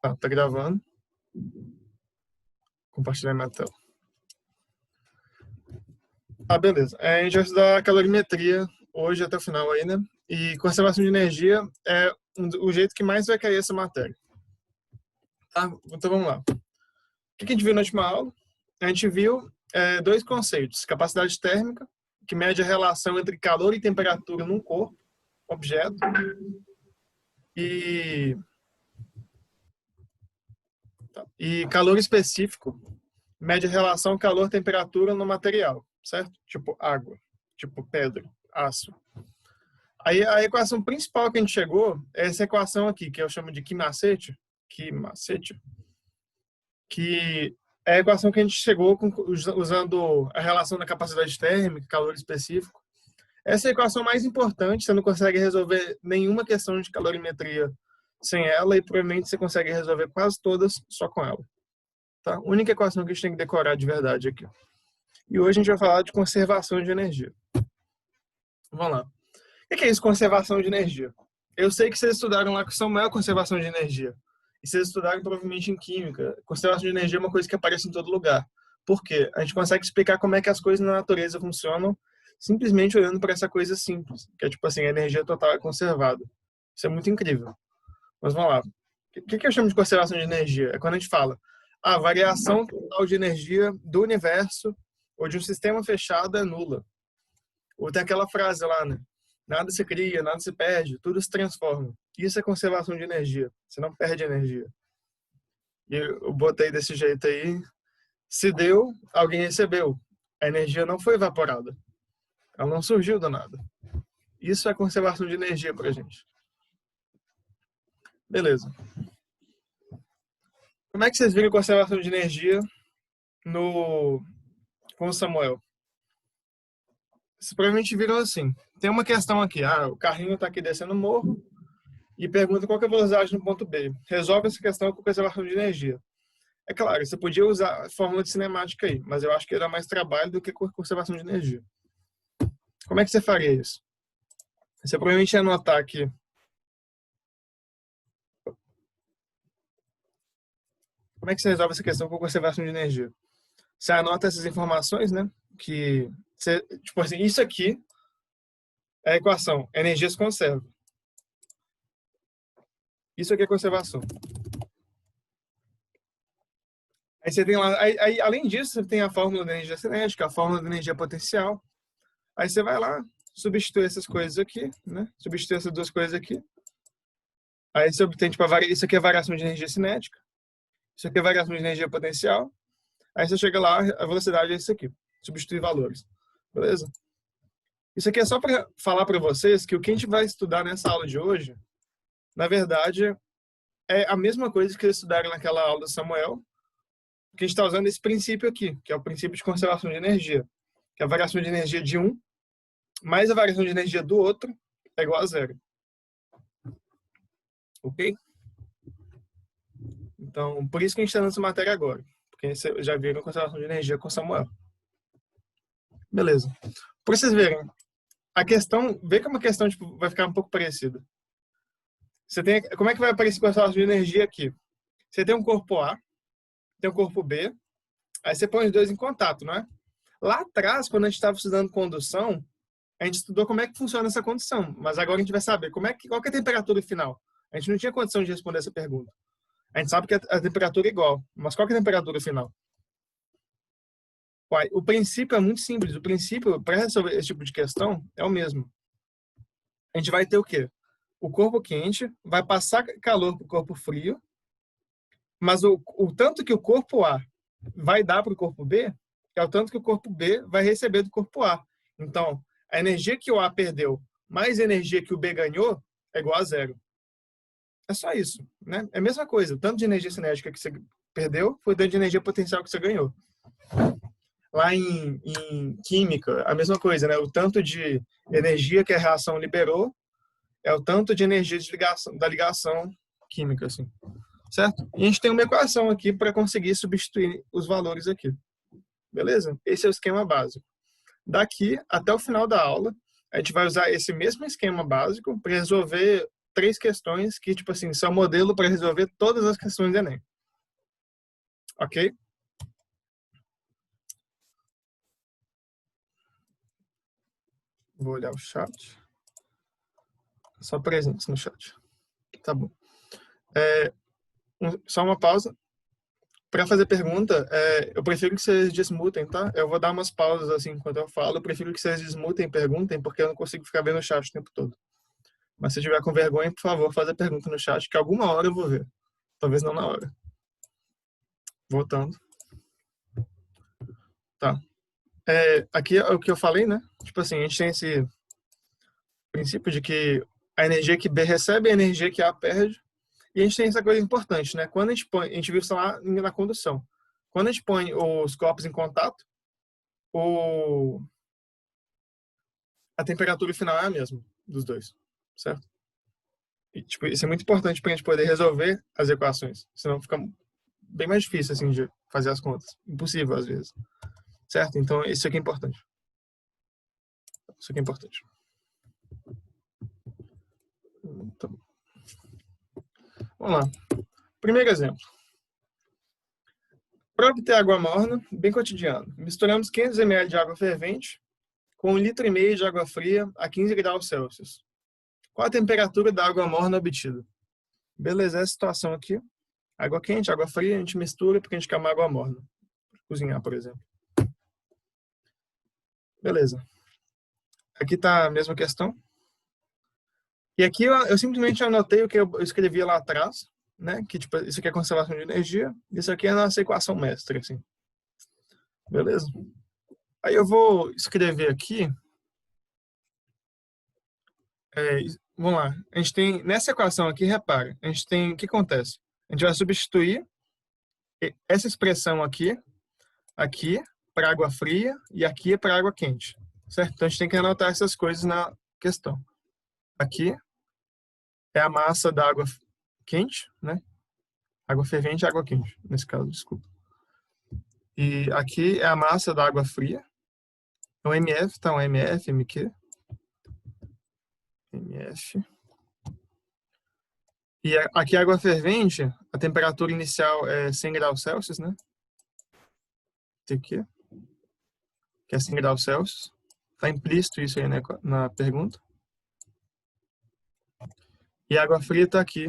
Tá gravando. Compartilhar minha tela. Beleza. A gente vai estudar calorimetria hoje até o final aí, né? E conservação de energia é o jeito que mais vai cair essa matéria. Tá? Então vamos lá. O que a gente viu na última aula? A gente viu dois conceitos. Capacidade térmica, que mede a relação entre calor e temperatura num corpo, objeto, e calor específico, mede a relação calor-temperatura no material, certo? Tipo água, tipo pedra, aço. Aí a equação principal que a gente chegou é essa equação aqui, que eu chamo de Ki-macete, que é a equação que a gente chegou usando a relação da capacidade térmica, calor específico. Essa é a equação mais importante, você não consegue resolver nenhuma questão de calorimetria sem ela e provavelmente você consegue resolver quase todas só com ela. Tá? A única equação que a gente tem que decorar de verdade aqui. E hoje a gente vai falar de conservação de energia. Vamos lá. O que é isso, conservação de energia? Eu sei que vocês estudaram lá com Samuel conservação de energia. E vocês estudaram provavelmente em química. Conservação de energia é uma coisa que aparece em todo lugar. Por quê? A gente consegue explicar como é que as coisas na natureza funcionam simplesmente olhando para essa coisa simples, que é tipo assim, a energia total é conservada. Isso é muito incrível. Mas vamos lá. O que eu chamo de conservação de energia? É quando a gente fala a variação total de energia do universo ou de um sistema fechado é nula. Ou tem aquela frase lá, né? Nada se cria, nada se perde, tudo se transforma. Isso é conservação de energia. Você não perde energia. E eu botei desse jeito aí. Se deu, alguém recebeu. A energia não foi evaporada. Ela não surgiu do nada. Isso é conservação de energia pra gente. Beleza. Como é que vocês viram conservação de energia com o Samuel? Vocês provavelmente viram assim. Tem uma questão aqui. O carrinho está aqui descendo o morro e pergunta qual que é a velocidade no ponto B. Resolve essa questão com conservação de energia. É claro, você podia usar a fórmula de cinemática aí, mas eu acho que dá mais trabalho do que conservação de energia. Como é que você faria isso? Você provavelmente ia anotar aqui. Como é que você resolve essa questão com conservação de energia? Você anota essas informações, né? Que você, tipo assim, isso aqui é a equação. Energia se conserva. Isso aqui é conservação. Aí você tem lá, aí, além disso, você tem a fórmula da energia cinética, a fórmula da energia potencial. Aí você vai lá, substitui essas coisas aqui, né? Substitui essas duas coisas aqui. Aí você obtém, tipo, isso aqui é variação de energia cinética. Isso aqui é variação de energia potencial. Aí você chega lá, a velocidade é isso aqui. Substitui valores. Beleza? Isso aqui é só para falar para vocês que o que a gente vai estudar nessa aula de hoje, na verdade, é a mesma coisa que eles estudaram naquela aula do Samuel, que a gente está usando esse princípio aqui, que é o princípio de conservação de energia, que é a variação de energia de um mais a variação de energia do outro é igual a zero. Ok? Então, por isso que a gente está nessa matéria agora, porque vocês já viram conservação de energia com Samuel. Beleza. Para vocês verem, a questão, vê que é uma questão tipo, vai ficar um pouco parecida. Você tem, como é que vai aparecer conservação de energia aqui? Você tem um corpo A, tem um corpo B, aí você põe os dois em contato, não é? Lá atrás, quando a gente estava estudando condução, a gente estudou como é que funciona essa condução, mas agora a gente vai saber qual que é a temperatura final. A gente não tinha condição de responder essa pergunta. A gente sabe que a temperatura é igual, mas qual que é a temperatura final? O princípio é muito simples. O princípio, para resolver esse tipo de questão, é o mesmo. A gente vai ter o quê? O corpo quente vai passar calor para o corpo frio, mas o tanto que o corpo A vai dar para o corpo B é o tanto que o corpo B vai receber do corpo A. Então, a energia que o A perdeu mais a energia que o B ganhou é igual a zero. É só isso, né? É a mesma coisa. O tanto de energia cinética que você perdeu foi o tanto de energia potencial que você ganhou. Lá em química, a mesma coisa, né? O tanto de energia que a reação liberou é o tanto de energia da ligação química, assim. Certo? E a gente tem uma equação aqui para conseguir substituir os valores aqui. Beleza? Esse é o esquema básico. Daqui até o final da aula, a gente vai usar esse mesmo esquema básico para resolver 3 questões que, tipo assim, são modelo para resolver todas as questões do Enem. Ok? Vou olhar o chat. Só presentes no chat. Tá bom. Só uma pausa. Para fazer pergunta, eu prefiro que vocês desmutem, tá? Eu vou dar umas pausas assim enquanto eu falo. Eu prefiro que vocês desmutem e perguntem, porque eu não consigo ficar vendo o chat o tempo todo. Mas se tiver com vergonha, por favor, faz a pergunta no chat, que alguma hora eu vou ver. Talvez não na hora. Voltando. Tá. Aqui é o que eu falei, né? Tipo assim, a gente tem esse princípio de que a energia que B recebe é a energia que A perde. E a gente tem essa coisa importante, né? Quando a gente põe, a gente viu isso lá na condução. Quando a gente põe os corpos em contato, a temperatura final é a mesma dos dois, certo? E, tipo, isso é muito importante para a gente poder resolver as equações. Senão fica bem mais difícil, assim, de fazer as contas. Impossível, às vezes. Certo? Então, isso aqui é importante. Isso aqui é importante. Tá bom. Vamos lá. Primeiro exemplo. Para obter água morna, bem cotidiano, misturamos 500 ml de água fervente com 1,5 litro de água fria a 15 graus Celsius. Qual a temperatura da água morna obtida? Beleza, essa situação aqui. Água quente, água fria, a gente mistura porque a gente quer uma água morna. Cozinhar, por exemplo. Beleza. Aqui está a mesma questão. E aqui eu simplesmente anotei o que eu escrevi lá atrás, né? Que tipo, isso aqui é conservação de energia, isso aqui é a nossa equação mestra, assim. Beleza? Aí eu vou escrever aqui. Vamos lá. A gente tem, nessa equação aqui, repara, a gente tem, o que acontece? A gente vai substituir essa expressão aqui para água fria e aqui para água quente, certo? Então a gente tem que anotar essas coisas na questão. Aqui é a massa da água quente, né? Água fervente e água quente, nesse caso, desculpa. E aqui é a massa da água fria. É um MF, tá? Um MF, MQ. MF. E aqui a água fervente, a temperatura inicial é 100 graus Celsius, né? TQ, que é 100 graus Celsius. Tá implícito isso aí, né, na pergunta. E a água fria tá aqui.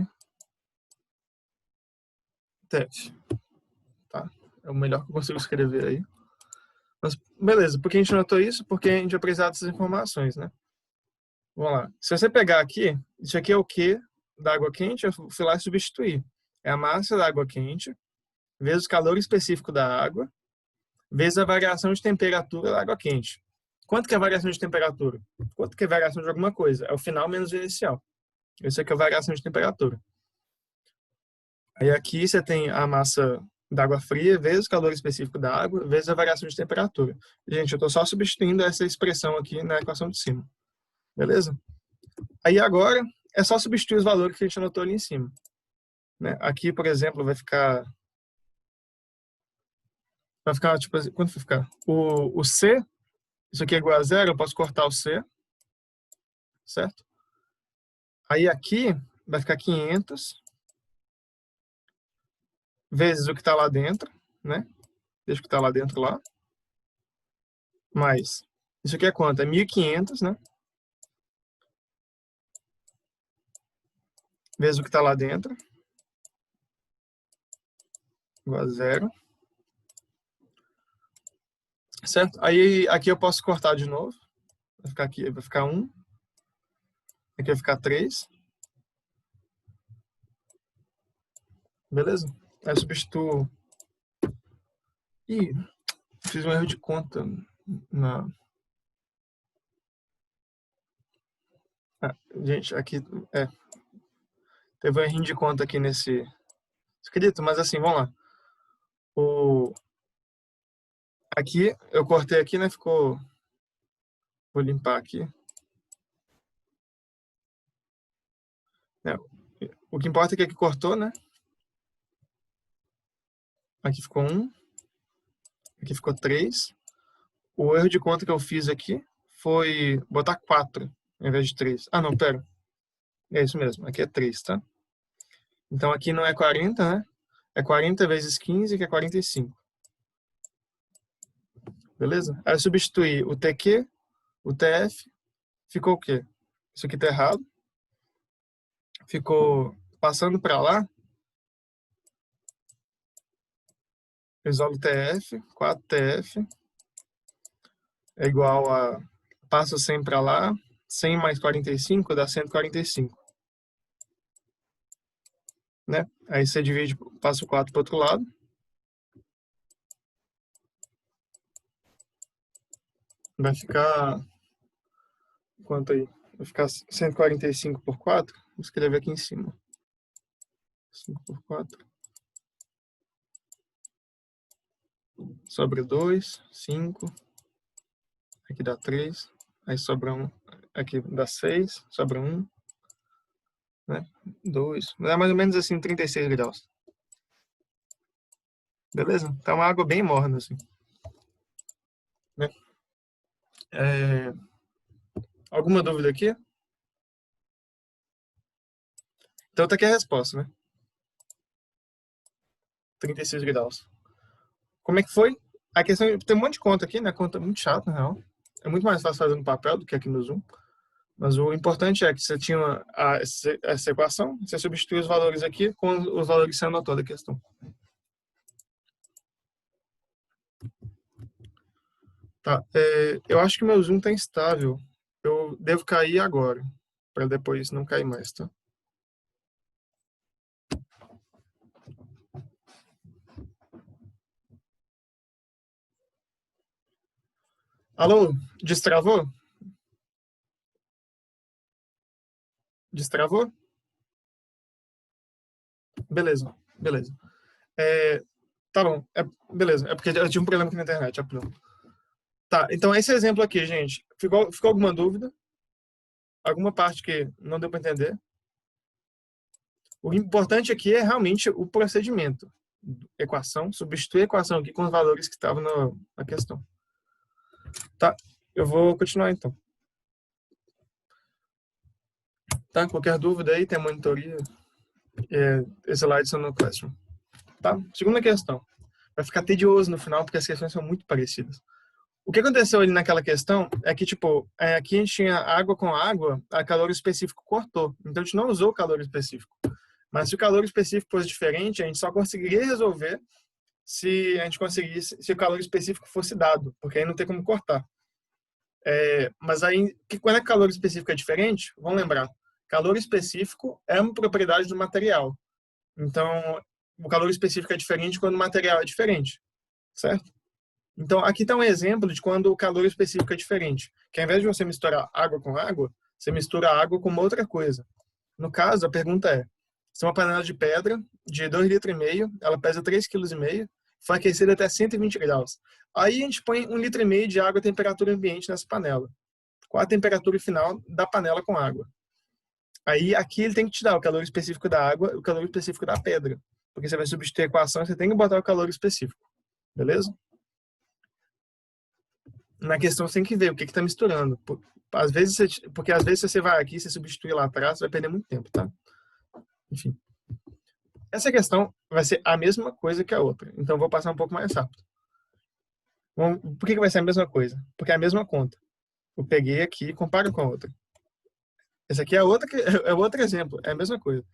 TF. Tá? É o melhor que eu consigo escrever aí. Mas, beleza, por que a gente notou isso? Porque a gente vai precisar dessas informações, né? Vamos lá. Se você pegar aqui, isso aqui é o Q da água quente, eu fui lá substituir. É a massa da água quente, vezes o calor específico da água, vezes a variação de temperatura da água quente. Quanto que é a variação de temperatura? Quanto que é a variação de alguma coisa? É o final menos o inicial. Isso aqui é a variação de temperatura. Aí aqui você tem a massa da água fria vezes o calor específico da água, vezes a variação de temperatura. Gente, eu estou só substituindo essa expressão aqui na equação de cima. Beleza? Aí agora é só substituir os valores que a gente anotou ali em cima. Né? Aqui, por exemplo, vai ficar tipo assim, quanto vai ficar? O C, isso aqui é igual a zero, eu posso cortar o C, certo? Aí aqui vai ficar 500 vezes o que está lá dentro, né? Deixa o que está lá dentro lá. Mais, isso aqui é quanto? É 1.500, né? Vezes o que está lá dentro. Igual a zero. Certo? Aí aqui eu posso cortar de novo. Vai ficar aqui, vai ficar 1. Aqui vai ficar 3. Beleza? Aí eu substituo. Ih, fiz um erro de conta na. Gente, aqui teve um erro de conta aqui nesse escrito, mas assim, vamos lá. Aqui, eu cortei aqui, né? Ficou. Vou limpar aqui. O que importa é que aqui cortou, né? Aqui ficou 1. Aqui ficou 3. O erro de conta que eu fiz aqui foi botar 4 ao invés de 3. Ah, não, pera. É isso mesmo, aqui é 3, tá? Então aqui não é 40, né? É 40 vezes 15, que é 45. Beleza? Aí eu substituí o TQ, o TF, ficou o quê? Isso aqui tá errado. Ficou passando para lá, isolo TF, 4TF, é igual a, passo 100 para lá, 100 mais 45 dá 145, né? Aí você divide, passa o 4 para o outro lado, vai ficar, quanto aí? Vai ficar 145 por 4, vou escrever aqui em cima. 5 por 4, sobra 2, 5, aqui dá 3, aí sobra 1, aqui dá 6, sobra 1, né? 2, dá mais ou menos assim 36 graus. Beleza? Tá uma água bem morna, assim, né? É, alguma dúvida aqui? Então tá aqui a resposta, né? 36 graus. Como é que foi? A questão tem um monte de conta aqui, né? Conta muito chata, na real. É muito mais fácil fazer no papel do que aqui no Zoom. Mas o importante é que você tinha essa equação, você substitui os valores aqui com os valores que você anotou da questão. Tá, eu acho que meu Zoom tá instável. Eu devo cair agora, para depois não cair mais, tá? Alô, destravou? Destravou? Beleza, beleza. É, tá bom, beleza. É porque eu tive um problema aqui na internet. Tá, então esse exemplo aqui, gente. Ficou alguma dúvida? Alguma parte que não deu para entender? O importante aqui é realmente o procedimento. Equação, substituir a equação aqui com os valores que estavam na questão. Tá, eu vou continuar então. Tá, qualquer dúvida aí, tem a monitoria. Slides são no Classroom. Tá, segunda questão. Vai ficar tedioso no final, porque as questões são muito parecidas. O que aconteceu ali naquela questão é que, tipo, aqui a gente tinha água com água, a calor específico cortou. Então, a gente não usou o calor específico. Mas se o calor específico fosse diferente, a gente só conseguiria resolver se a gente conseguisse, se o calor específico fosse dado, porque aí não tem como cortar. Mas aí, quando é calor específico é diferente, vamos lembrar, calor específico é uma propriedade do material. Então, o calor específico é diferente quando o material é diferente, certo? Então, aqui está um exemplo de quando o calor específico é diferente. Que ao invés de você misturar água com água, você mistura água com uma outra coisa. No caso, a pergunta é, se uma panela de pedra de 2,5 litros, ela pesa 3,5 kg, foi aquecida até 120 graus. Aí a gente põe 1,5 litro de água a temperatura ambiente nessa panela. Qual a temperatura final da panela com água? Aí aqui ele tem que te dar o calor específico da água e o calor específico da pedra. Porque você vai substituir a equação e você tem que botar o calor específico. Beleza? Na questão você tem que ver o que está misturando. Às vezes porque às vezes você vai aqui, você substitui lá atrás, você vai perder muito tempo, tá? Enfim. Essa questão vai ser a mesma coisa que a outra. Então, vou passar um pouco mais rápido. Por que vai ser a mesma coisa? Porque é a mesma conta. Eu peguei aqui e comparo com a outra. Essa aqui é outra, é outro exemplo. É a mesma coisa.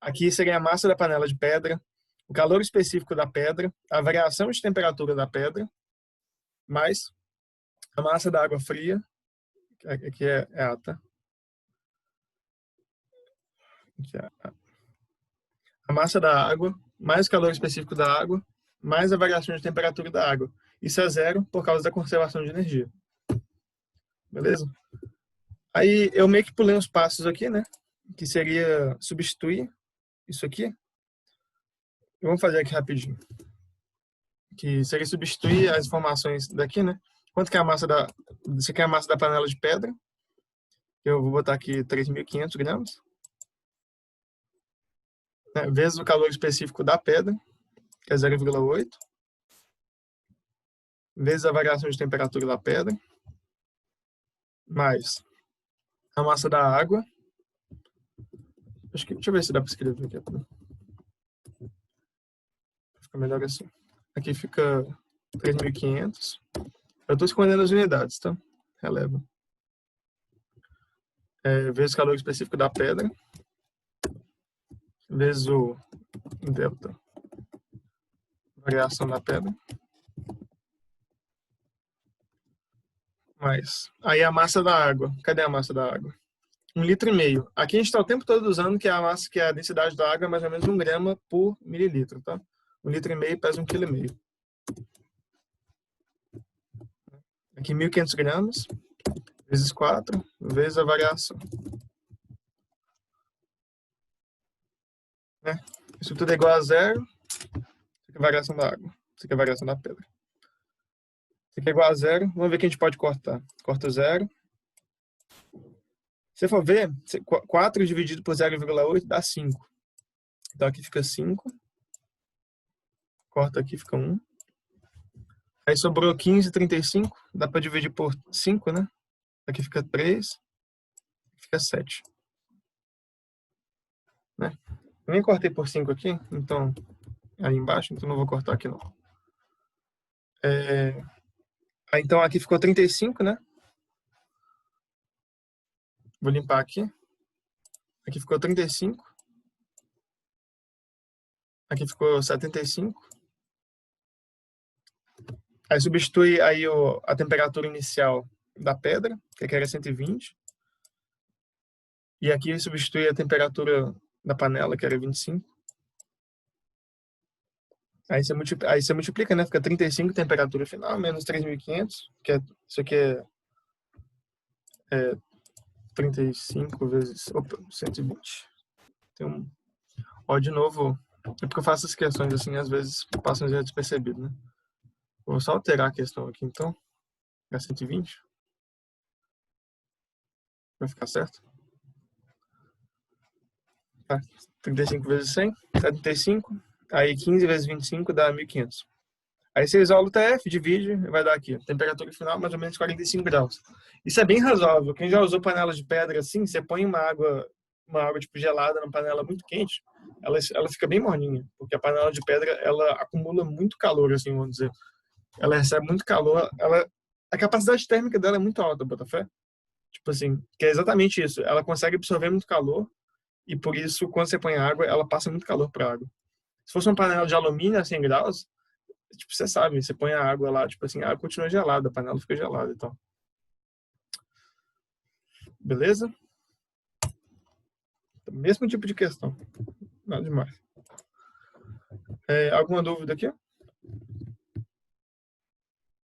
Aqui seria a massa da panela de pedra, o calor específico da pedra, a variação de temperatura da pedra, mais a massa da água fria, aqui é a, tá? Aqui é a massa da água, mais o calor específico da água, mais a variação de temperatura da água. Isso é zero por causa da conservação de energia. Beleza? Aí eu meio que pulei uns passos aqui, né? Que seria substituir isso aqui. Vamos fazer aqui rapidinho. Que seria substituir as informações daqui, né? Quanto que é a massa da... Isso aqui é a massa da panela de pedra. Eu vou botar aqui 3.500 gramas. Né? Vezes o calor específico da pedra, que é 0,8. Vezes a variação de temperatura da pedra. Mais a massa da água, Deixa eu ver se dá para escrever aqui. Fica melhor assim. Aqui fica 3.500. Eu estou escondendo as unidades, tá? Releva. Vezes o calor específico da pedra. Vezes o delta. Variação da pedra. Mais. Aí a massa da água. Cadê a massa da água? 1,5 litro. Aqui a gente está o tempo todo usando que a massa, que a densidade da água é mais ou menos 1 grama por mililitro, tá? 1,5 litro pesa 1,5 kg. Aqui 1.500 gramas, vezes 4, vezes a variação. Né? Isso tudo é igual a zero. Isso aqui é a variação da água. Isso aqui é a variação da pedra. Isso aqui é igual a zero. Vamos ver o que a gente pode cortar. Corta zero. Se você for ver, 4 dividido por 0,8 dá 5. Então aqui fica 5. Corta aqui, fica 1. Aí sobrou 15,35. Dá para dividir por 5, né? Aqui fica 3. Fica 7. Né? Eu nem cortei por 5 aqui, então aí embaixo, então não vou cortar aqui não. Aí, então aqui ficou 35, né? Vou limpar aqui. Aqui ficou 35. Aqui ficou 75. Aí substitui aí a temperatura inicial da pedra, que aqui era 120. E aqui substitui a temperatura da panela, que era 25. Aí você multiplica, né? Fica 35 temperatura final, menos 3.500, que isso aqui é 35 vezes... Opa, 120. Tem um... Ó, de novo, é porque eu faço as questões assim, às vezes passam despercebido, né? Vou só alterar a questão aqui, então. É 120. Vai ficar certo? Tá. 35 vezes 100, 75. Aí 15 vezes 25 dá 1.500. Aí você isola o TF, divide, vai dar aqui. Temperatura final, mais ou menos 45 graus. Isso é bem razoável. Quem já usou panela de pedra assim, você põe uma água tipo gelada na panela muito quente, ela fica bem morninha. Porque a panela de pedra, ela acumula muito calor, assim, vamos dizer. Ela recebe muito calor. A capacidade térmica dela é muito alta, Botafé. Tipo assim, que é exatamente isso. Ela consegue absorver muito calor e por isso, quando você põe água, ela passa muito calor para a água. Se fosse uma panela de alumínio a 100 graus, tipo, você sabe, você põe a água lá, tipo assim, a água continua gelada, a panela fica gelada e tal. Beleza? Mesmo tipo de questão. Nada demais. Alguma dúvida aqui?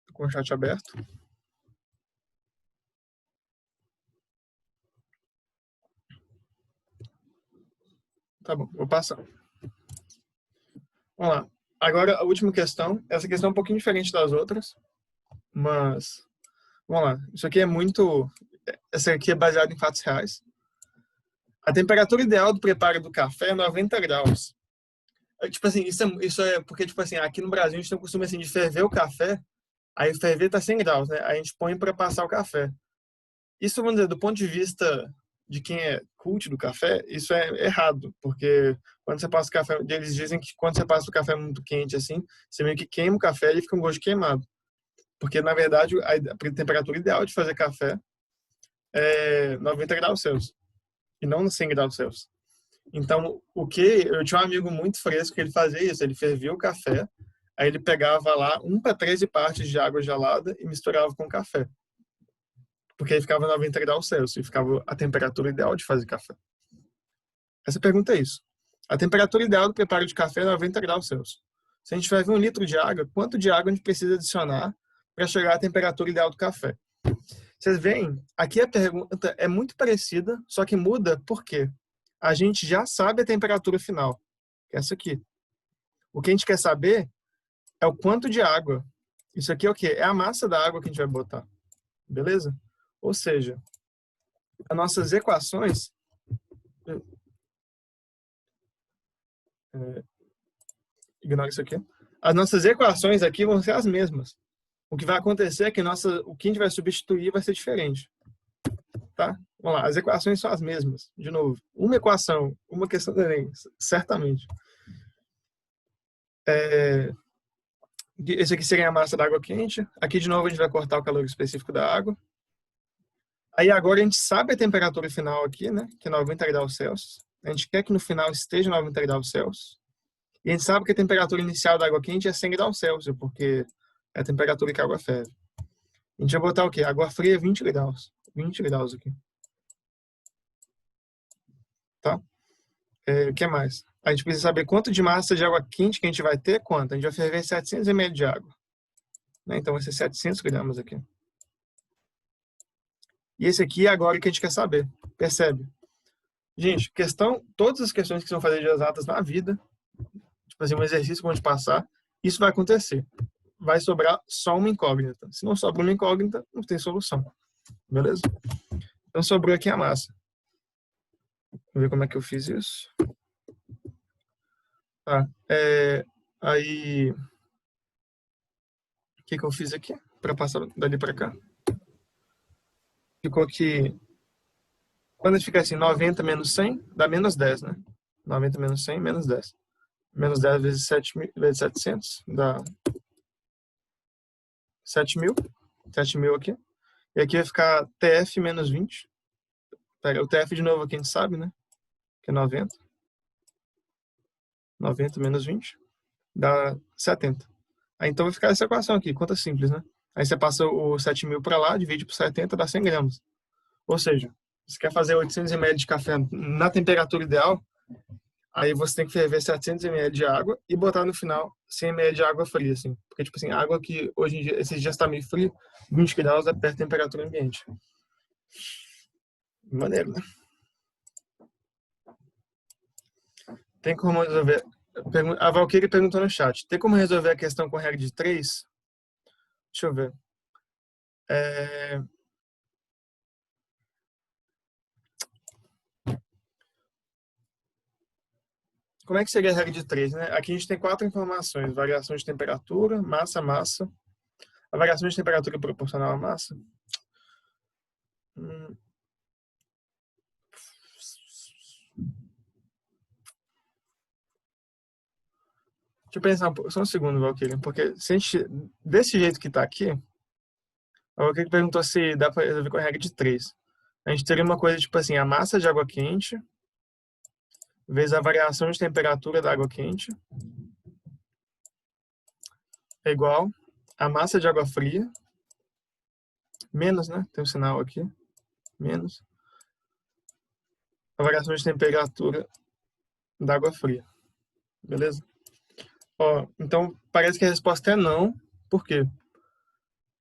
Tô com o chat aberto. Tá bom, vou passar. Vamos lá. Agora, a última questão. Essa questão é um pouquinho diferente das outras, mas vamos lá. Isso aqui é muito... Essa aqui é baseada em fatos reais. A temperatura ideal do preparo do café é 90 graus. Tipo assim, isso é porque, tipo assim, aqui no Brasil a gente tem o costume assim, de ferver o café, aí o ferver tá 100 graus, né? Aí a gente põe para passar o café. Isso, vamos dizer, do ponto de vista de quem é cult do café, isso é errado, porque quando você passa o café, eles dizem que quando você passa o café muito quente assim, você meio que queima o café e ele fica um gosto queimado. Porque, na verdade, a temperatura ideal de fazer café é 90 graus Celsius, e não 100 graus Celsius. Então, eu tinha um amigo muito fresco que ele fazia isso, ele fervia o café, aí ele pegava lá 1 para 13 partes de água gelada e misturava com café. Porque aí ficava 90 graus Celsius, e ficava a temperatura ideal de fazer café. Essa pergunta é isso. A temperatura ideal do preparo de café é 90 graus Celsius. Se a gente ferve 1 litro de água, quanto de água a gente precisa adicionar para chegar à temperatura ideal do café? Vocês veem, aqui a pergunta é muito parecida, só que muda por quê? A gente já sabe a temperatura final, que é essa aqui. O que a gente quer saber é o quanto de água. Isso aqui é o quê? É a massa da água que a gente vai botar. Beleza? Ou seja, as nossas equações... Ignora isso aqui. As nossas equações aqui vão ser as mesmas. O que vai acontecer é que o que a gente vai substituir vai ser diferente. Tá? Vamos lá, as equações são as mesmas. De novo, uma equação, uma questão do Enem, certamente. Esse aqui seria a massa da água quente. Aqui, de novo, a gente vai cortar o calor específico da água. Aí, agora, a gente sabe a temperatura final aqui, né? Que é 90 graus Celsius. A gente quer que no final esteja 90 graus Celsius. E a gente sabe que a temperatura inicial da água quente é 100 graus Celsius, porque é a temperatura que a água ferve. A gente vai botar o quê? Água fria, 20 graus. 20 graus aqui. Tá? O que mais? A gente precisa saber quanto de massa de água quente que a gente vai ter. Quanto? A gente vai ferver 700 ml de água. Né? Então, vai ser 700 gramas aqui. E esse aqui é agora o que a gente quer saber. Percebe? Gente, todas as questões que são fazer de exatas na vida, tipo assim, um exercício que vão te passar, isso vai acontecer. Vai sobrar só uma incógnita. Se não sobra uma incógnita, não tem solução. Beleza? Então, sobrou aqui a massa. Vamos ver como é que eu fiz isso. Tá. Aí, o que eu fiz aqui? Para passar dali para cá. Ficou aqui, quando a gente fica assim, 90 menos 100, dá menos 10, né? 90 menos 100, menos 10. Menos 10 vezes 700, dá 7.000. 7.000 aqui. E aqui vai ficar TF menos 20. Pega o TF de novo aqui, a gente sabe, né? Que é 90. 90 menos 20 dá 70. Aí então vai ficar essa equação aqui, conta simples, né? Aí você passa o 7.000 para lá, divide por 70, dá 100 gramas. Ou seja, você quer fazer 800 ml de café na temperatura ideal, aí você tem que ferver 700 ml de água e botar no final 100 ml de água fria, assim. Porque, tipo assim, a água que hoje em dia, esses dias está meio frio, 20 graus é perto da temperatura ambiente. Maneiro, né? Tem como resolver... A Valkyrie perguntou no chat. Tem como resolver a questão com regra de 3? Deixa eu ver. Como é que seria a regra de 3, né? Aqui a gente tem 4 informações. Variação de temperatura, massa, massa. A variação de temperatura é proporcional à massa. Deixa eu pensar só um segundo, Valkyrie. Porque se a gente, desse jeito que tá aqui, a Valkyrie perguntou se dá para resolver com a regra de 3. A gente teria uma coisa tipo assim, a massa de água quente vezes a variação de temperatura da água quente é igual a massa de água fria menos, né? Tem um sinal aqui. Menos a variação de temperatura da água fria. Beleza? Ó, então, parece que a resposta é não. Por quê?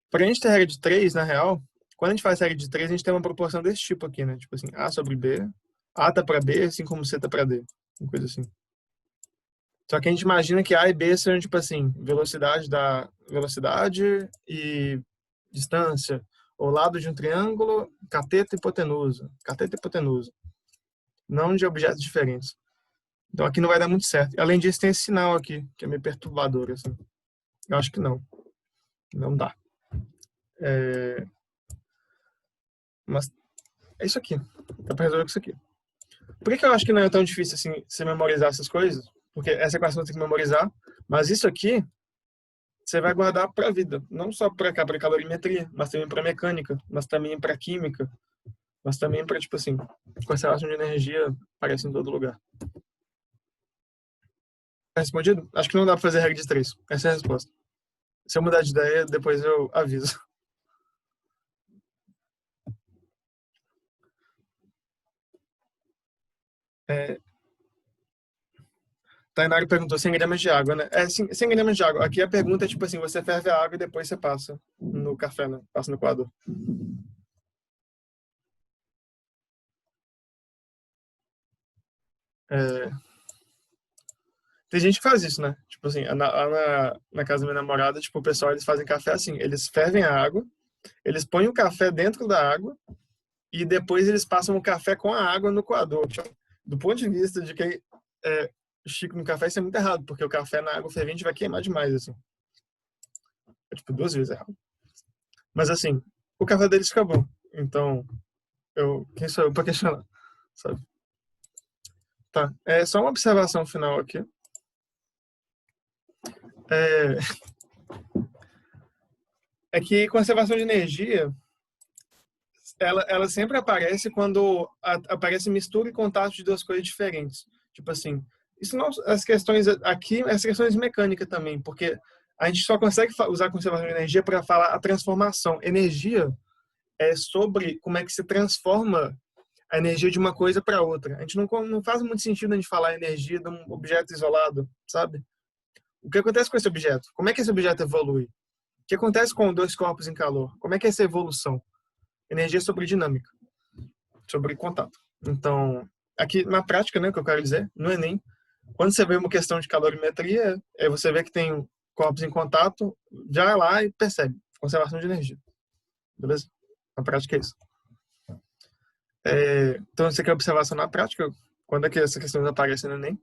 Para a gente ter regra de 3, na real, quando a gente faz regra de 3, a gente tem uma proporção desse tipo aqui, né? Tipo assim, A sobre B. A tá para B, assim como C tá para D. Uma coisa assim. Só que a gente imagina que A e B são, tipo assim, velocidade e distância. Ou lado de um triângulo, cateto e hipotenusa. Cateto e hipotenusa. Não de objetos diferentes. Então aqui não vai dar muito certo. Além disso, tem esse sinal aqui, que é meio perturbador, assim. Eu acho que não. Não dá. Mas é isso aqui. Dá pra resolver com isso aqui. Por que eu acho que não é tão difícil assim você memorizar essas coisas? Porque essa equação você tem que memorizar, mas isso aqui você vai guardar para a vida. Não só para cá, para calorimetria, mas também para mecânica, mas também para química, mas também para, tipo assim, conservação de energia aparece em todo lugar. Tá respondido? Acho que não dá para fazer regra de 3. Essa é a resposta. Se eu mudar de ideia, depois eu aviso. Tainari perguntou 100 gramas de água, né? 100 gramas de água. Aqui a pergunta é tipo assim, você ferve a água e depois você passa no café, né? Passa no coador. É... Tem gente que faz isso, né? Tipo assim, na casa da minha namorada, tipo, o pessoal, eles fazem café assim, eles fervem a água, eles põem o café dentro da água e depois eles passam o café com a água no coador. Tipo, do ponto de vista de quem é chico no café, isso é muito errado, porque o café na água fervente vai queimar demais, assim. É tipo 2 vezes errado. Mas assim, o café deles fica bom. Então, Quem sou eu para questionar, sabe? Tá. É só uma observação final aqui. É, é que conservação de energia, ela sempre aparece quando aparece mistura e contato de duas coisas diferentes. Tipo assim, isso não, as questões aqui, as questões de mecânica também, porque a gente só consegue usar conservação de energia para falar a transformação. Energia é sobre como é que se transforma a energia de uma coisa para outra. A gente não faz muito sentido a gente falar energia de um objeto isolado, sabe? O que acontece com esse objeto? Como é que esse objeto evolui? O que acontece com dois corpos em calor? Como é que é essa evolução? Energia é sobre dinâmica, sobre contato. Então, aqui na prática, né, o que eu quero dizer, no Enem, quando você vê uma questão de calorimetria, você vê que tem corpos em contato, já é lá e percebe. Conservação de energia. Beleza? Na prática é isso. Então, você quer observação na prática, quando é que essa questão aparece no Enem?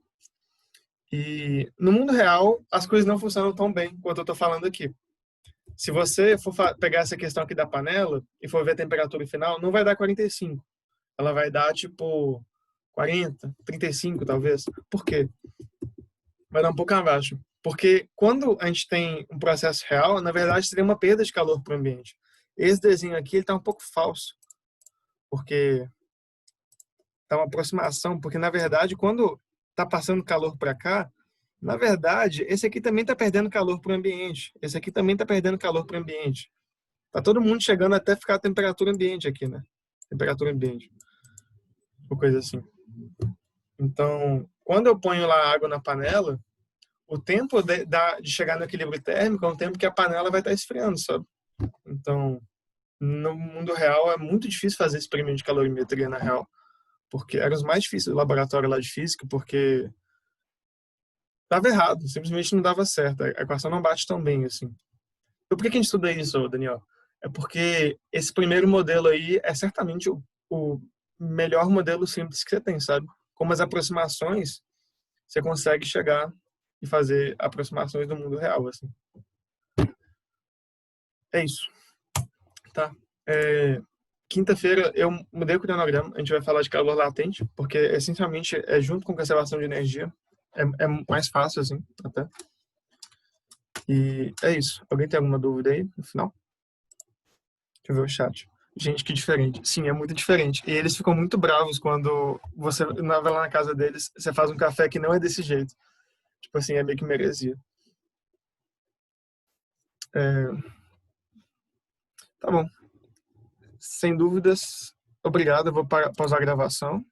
E no mundo real, as coisas não funcionam tão bem quanto eu estou falando aqui. Se você for pegar essa questão aqui da panela e for ver a temperatura final, não vai dar 45. Ela vai dar, tipo, 40, 35, talvez. Por quê? Vai dar um pouco abaixo. Porque quando a gente tem um processo real, na verdade, seria uma perda de calor para o ambiente. Esse desenho aqui está um pouco falso, porque está uma aproximação, porque, na verdade, quando está passando calor para cá, na verdade, esse aqui também está perdendo calor para o ambiente. Esse aqui também está perdendo calor para o ambiente. Tá todo mundo chegando até ficar a temperatura ambiente aqui, né? Temperatura ambiente. Ou coisa assim. Então, quando eu ponho lá água na panela, o tempo de chegar no equilíbrio térmico é um tempo que a panela vai estar esfriando, sabe? Então, no mundo real é muito difícil fazer experimento de calorimetria na real, porque era os mais difíceis do laboratório lá de física, porque dava errado, simplesmente não dava certo, a equação não bate tão bem assim. E por que a gente estuda isso, Daniel? É porque esse primeiro modelo aí é certamente o melhor modelo simples que você tem, sabe? Como as aproximações, você consegue chegar e fazer aproximações do mundo real, assim. É isso, tá? Quinta-feira eu mudei o cronograma, a gente vai falar de calor latente, porque essencialmente é junto com conservação de energia, é mais fácil, assim, até. E é isso. Alguém tem alguma dúvida aí no final? Deixa eu ver o chat. Gente, que diferente. Sim, é muito diferente. E eles ficam muito bravos quando você vai lá na casa deles, você faz um café que não é desse jeito. Tipo assim, é meio que merecia. É, tá bom. Sem dúvidas, obrigado. Eu vou pausar a gravação.